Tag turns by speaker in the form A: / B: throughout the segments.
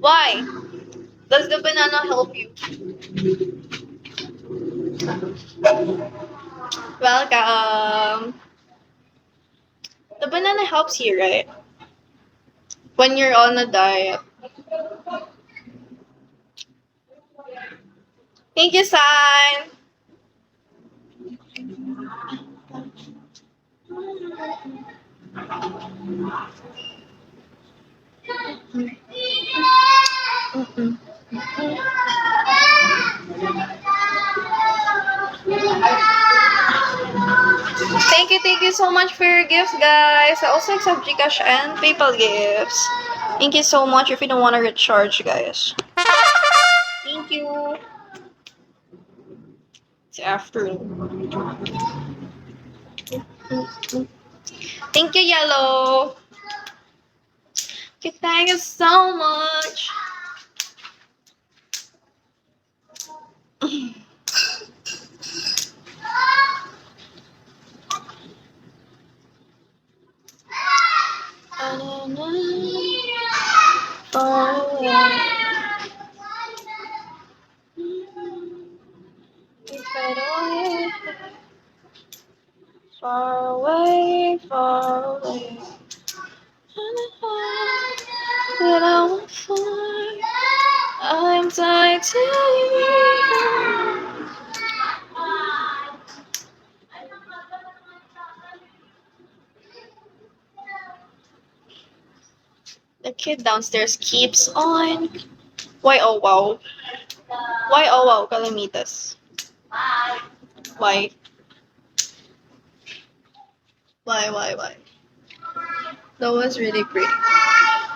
A: Why? Does the banana help you? Welcome. The banana helps you, right? When you're on a diet. Thank you, San. Mm-mm. Thank you so much for your gifts, guys. I also accept Gcash and PayPal gifts. Thank you so much if you don't want to recharge, guys. Thank you. It's afternoon. Thank you, Yellow. Thank you so much. Far away, far away. That I will find. I'm tied to you. The kid downstairs keeps on. Why oh wow? Why oh wow, Calamitas? Why? Why? That was really pretty.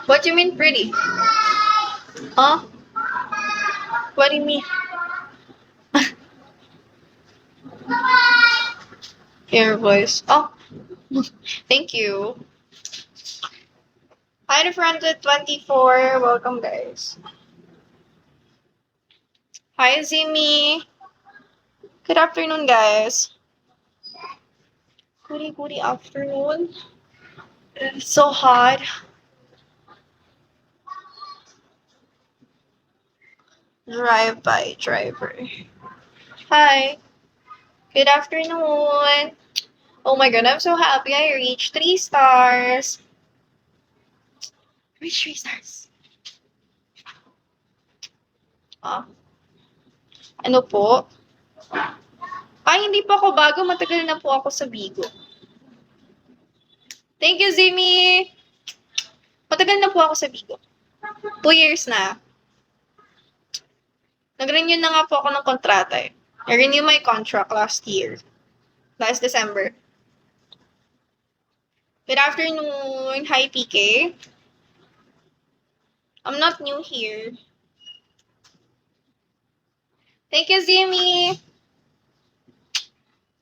A: What do you mean pretty? Huh? What do you mean? Your voice. Oh, thank you. Hi to friends at 24. Welcome, guys. Hi, Zimi. Good afternoon, guys. Good afternoon. It's so hot. Drive by driver. Hi. Good afternoon. Oh my god, I'm so happy I reached 3 stars. Reach 3 stars. Ah, ano po? Ay, hindi pa ako bago. Matagal na po ako sa Bigo. Thank you, Zimi! Matagal na po ako sa Bigo. 2 years na. Nag-renew na nga po ako ng kontrata eh. I-renew my contract last year. Last December. Good afternoon. Hi, PK. I'm not new here. Thank you, Zimi!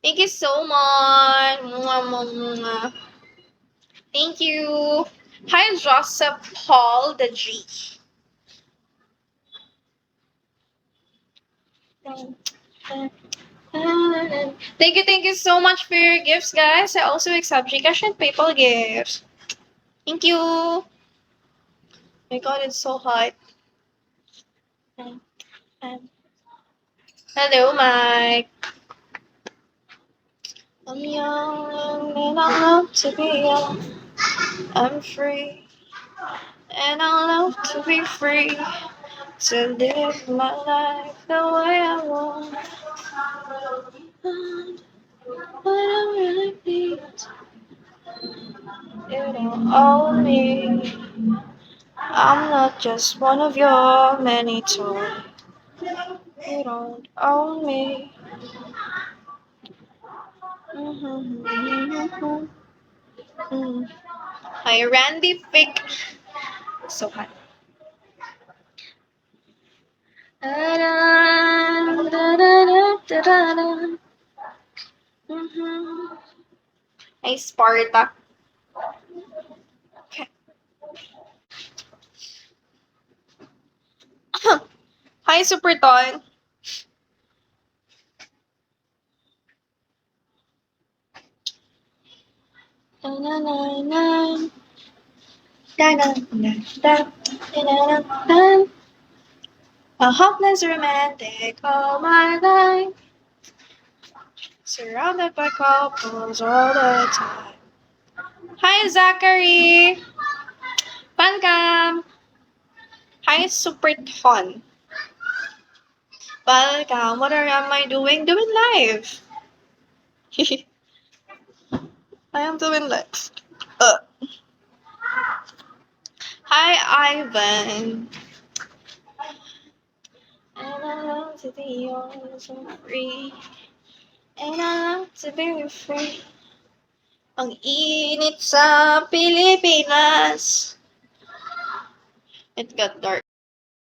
A: Thank you so much. Mwah, mwah, mwah. Thank you. Hi, Joseph Paul the G. Thank you so much for your gifts, guys. I also accept Gcash and PayPal gifts. Thank you. Oh my god, it's so hot. Hello, Mike. I'm young and I love to be young. I'm free and I love to be free to live my life the way I want. What I really need, you don't own me. I'm not just one of your many toys. You don't own me. Hi, Randy Fick. So hot. Hi, Sparta. Okay. Hi, Superton. A hopeless romantic all my life, surrounded by couples all the time. Hi, Zachary. Welcome. Hi, Super Ton. Welcome. Am I doing? Doing live. I am doing live. Hi, Ivan. And I love to be yours and free. And I love to be free. Ang init sa Pilipinas. It got dark.